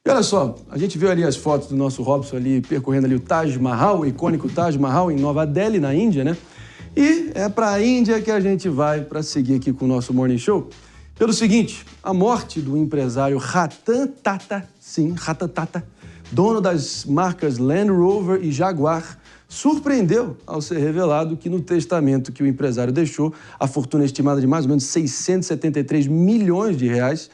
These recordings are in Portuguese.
E olha só, a gente viu ali as fotos do nosso Robson ali percorrendo ali o Taj Mahal, o icônico Taj Mahal em Nova Delhi, na Índia, né? E é para a Índia que a gente vai para seguir aqui com o nosso Morning Show. Pelo seguinte, a morte do empresário Ratan Tata, sim, Ratan Tata, dono das marcas Land Rover e Jaguar, surpreendeu ao ser revelado que no testamento que o empresário deixou, a fortuna estimada de mais ou menos 673 milhões de reais,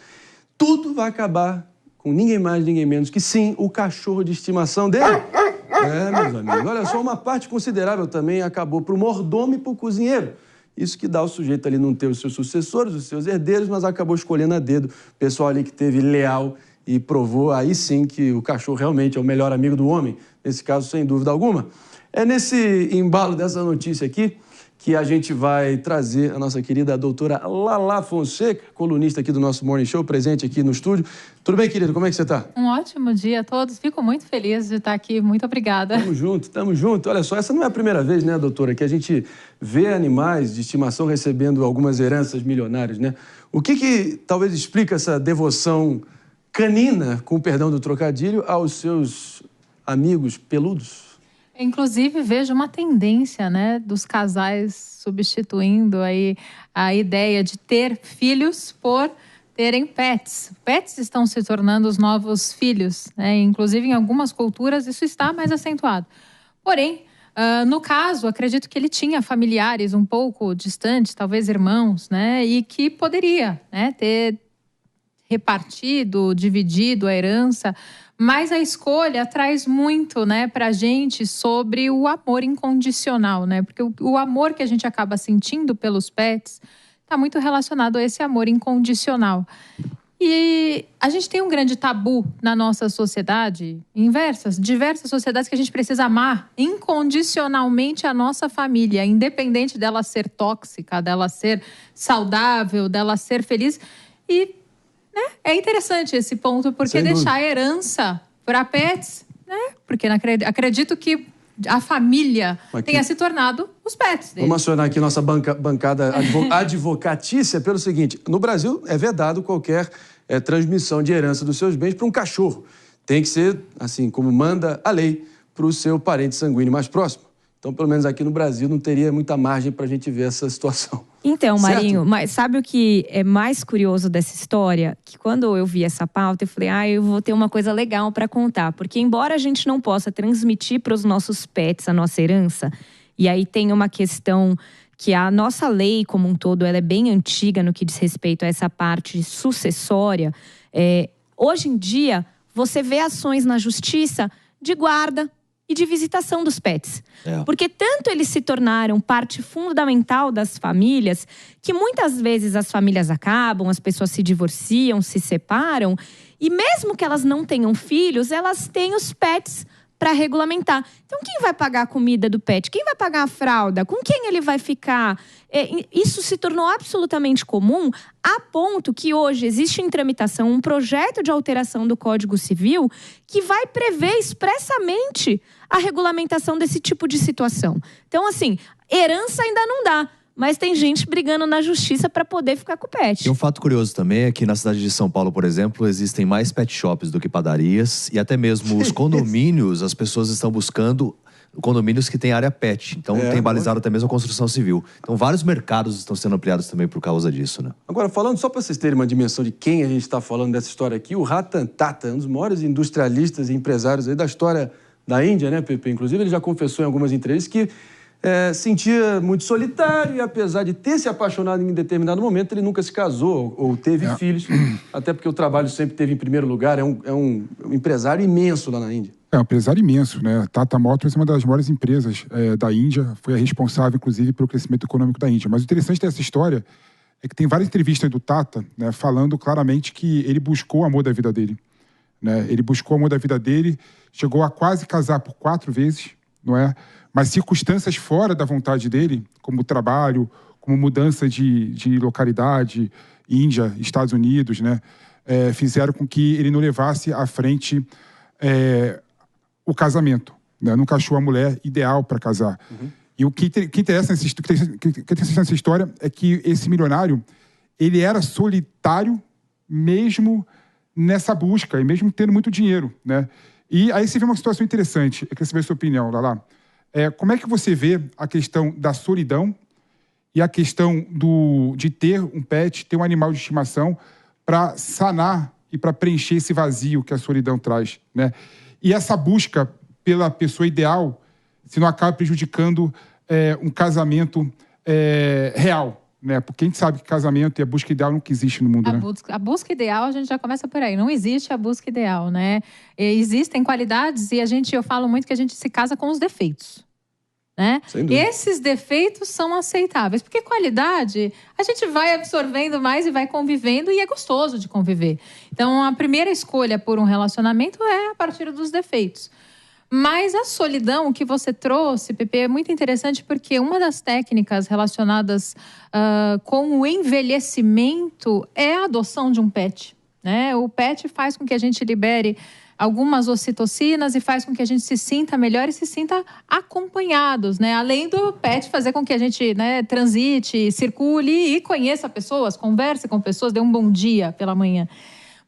tudo vai acabar com ninguém mais, ninguém menos que sim, o cachorro de estimação dele. Meus amigos, olha só, uma parte considerável também acabou para o mordomo e para o cozinheiro. Isso que dá o sujeito ali não ter os seus sucessores, os seus herdeiros, mas acabou escolhendo a dedo o pessoal ali que teve leal e provou aí sim que o cachorro realmente é o melhor amigo do homem, nesse caso, sem dúvida alguma. É nesse embalo dessa notícia aqui que a gente vai trazer a nossa querida doutora Lala Fonseca, colunista aqui do nosso Morning Show, presente aqui no estúdio. Tudo bem, querido? Como é que você está? Um ótimo dia a todos. Fico muito feliz de estar aqui. Muito obrigada. Tamo junto, tamo junto. Olha só, essa não é a primeira vez, né, doutora, que a gente vê animais de estimação recebendo algumas heranças milionárias, né? O que talvez explica essa devoção canina, com o perdão do trocadilho, aos seus amigos peludos? Inclusive, vejo uma tendência, né, dos casais substituindo aí a ideia de ter filhos por terem pets. Pets estão se tornando os novos filhos, né? Inclusive, em algumas culturas, isso está mais acentuado. Porém, no caso, acredito que ele tinha familiares um pouco distantes, talvez irmãos, né? E que poderia, né, ter repartido, dividido a herança, mas a escolha traz muito, né, pra gente sobre o amor incondicional, né? Porque o amor que a gente acaba sentindo pelos pets está muito relacionado a esse amor incondicional. E a gente tem um grande tabu na nossa sociedade, em diversas sociedades, que a gente precisa amar incondicionalmente a nossa família, independente dela ser tóxica, dela ser saudável, dela ser feliz. E né, é interessante esse ponto, porque deixar a herança para pets, né? Porque acredito que a família tenha se tornado os pets dele. Vamos acionar aqui nossa bancada advocatícia pelo seguinte: no Brasil é vedado qualquer transmissão de herança dos seus bens para um cachorro. Tem que ser, assim como manda a lei, para o seu parente sanguíneo mais próximo. Então, pelo menos aqui no Brasil, não teria muita margem para a gente ver essa situação. Então, Marinho, mas sabe o que é mais curioso dessa história? Que quando eu vi essa pauta, eu falei, eu vou ter uma coisa legal para contar. Porque embora a gente não possa transmitir para os nossos pets a nossa herança, e aí tem uma questão que a nossa lei como um todo, ela é bem antiga no que diz respeito a essa parte sucessória. Hoje em dia, você vê ações na justiça de guarda e de visitação dos pets. Porque tanto eles se tornaram parte fundamental das famílias, que muitas vezes as famílias acabam, as pessoas se divorciam, se separam, e mesmo que elas não tenham filhos, elas têm os pets para regulamentar. Então, quem vai pagar a comida do pet? Quem vai pagar a fralda? Com quem ele vai ficar? Isso se tornou absolutamente comum, a ponto que hoje existe em tramitação um projeto de alteração do Código Civil que vai prever expressamente a regulamentação desse tipo de situação. Então, assim, herança ainda não dá, mas tem gente brigando na justiça para poder ficar com o pet. E um fato curioso também é que na cidade de São Paulo, por exemplo, existem mais pet shops do que padarias. E até mesmo os condomínios, as pessoas estão buscando condomínios que têm área pet. Então tem balizado até mesmo a construção civil. Então vários mercados estão sendo ampliados também por causa disso, né? Agora, falando só para vocês terem uma dimensão de quem a gente está falando dessa história aqui, o Ratan Tata, um dos maiores industrialistas e empresários aí da história da Índia, né, Pepe? Inclusive, ele já confessou em algumas entrevistas que sentia muito solitário e, apesar de ter se apaixonado em determinado momento, ele nunca se casou ou teve filhos, até porque o trabalho sempre teve em primeiro lugar. É um empresário imenso lá na Índia. É um empresário imenso, né? Tata Motors é uma das maiores empresas da Índia, foi a responsável, inclusive, pelo crescimento econômico da Índia. Mas o interessante dessa história é que tem várias entrevistas do Tata, né, falando claramente que ele buscou o amor da vida dele. Né? Ele buscou o amor da vida dele, chegou a quase casar por 4 vezes, não é? Mas circunstâncias fora da vontade dele, como trabalho, como mudança de localidade, Índia, Estados Unidos, né, fizeram com que ele não levasse à frente o casamento, né? Nunca achou a mulher ideal para casar. E o que interessa nessa história é que esse milionário, ele era solitário mesmo nessa busca, e mesmo tendo muito dinheiro, né? E aí você vê uma situação interessante, eu queria saber a sua opinião, Lala. Como é que você vê a questão da solidão e a questão de ter um pet, ter um animal de estimação para sanar e para preencher esse vazio que a solidão traz, né? E essa busca pela pessoa ideal, se não acaba prejudicando um casamento real, né? Porque a gente sabe que casamento e a busca ideal nunca existe no mundo, né? A busca ideal, a gente já começa por aí. Não existe a busca ideal, né? Existem qualidades e eu falo muito que a gente se casa com os defeitos, né? Esses defeitos são aceitáveis, porque qualidade a gente vai absorvendo mais e vai convivendo e é gostoso de conviver. Então, a primeira escolha por um relacionamento é a partir dos defeitos. Mas a solidão que você trouxe, Pepe, é muito interessante porque uma das técnicas relacionadas com o envelhecimento é a adoção de um pet, né? O pet faz com que a gente libere algumas ocitocinas e faz com que a gente se sinta melhor e se sinta acompanhados, né? Além do pet fazer com que a gente, né, transite, circule e conheça pessoas, converse com pessoas, dê um bom dia pela manhã.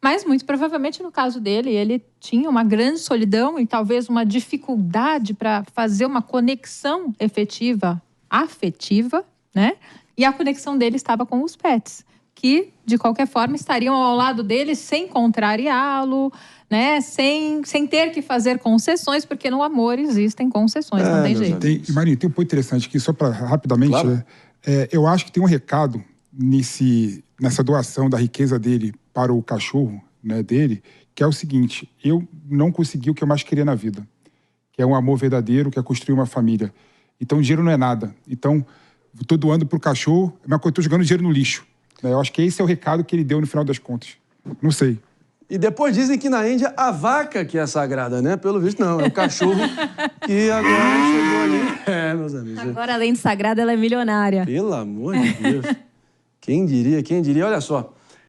Mas, muito provavelmente, no caso dele, ele tinha uma grande solidão e talvez uma dificuldade para fazer uma conexão efetiva, afetiva, né? E a conexão dele estava com os pets, que, de qualquer forma, estariam ao lado dele sem contrariá-lo, né? Sem ter que fazer concessões, porque no amor existem concessões, não tem jeito. Marinho, tem um ponto interessante aqui, só para rapidamente. Claro. Eu acho que tem um recado nessa doação da riqueza dele para o cachorro, né, dele, que é o seguinte: eu não consegui o que eu mais queria na vida, que é um amor verdadeiro, que é construir uma família. Então, dinheiro não é nada. Então, estou doando para o cachorro, mas eu estou jogando dinheiro no lixo. Eu acho que esse é o recado que ele deu no final das contas. Não sei. E depois dizem que na Índia a vaca que é sagrada, né? Pelo visto, não. É o cachorro que agora chegou ali. Meus amigos. Agora, além de sagrada, ela é milionária. Pelo amor de Deus. Quem diria, quem diria? Olha só.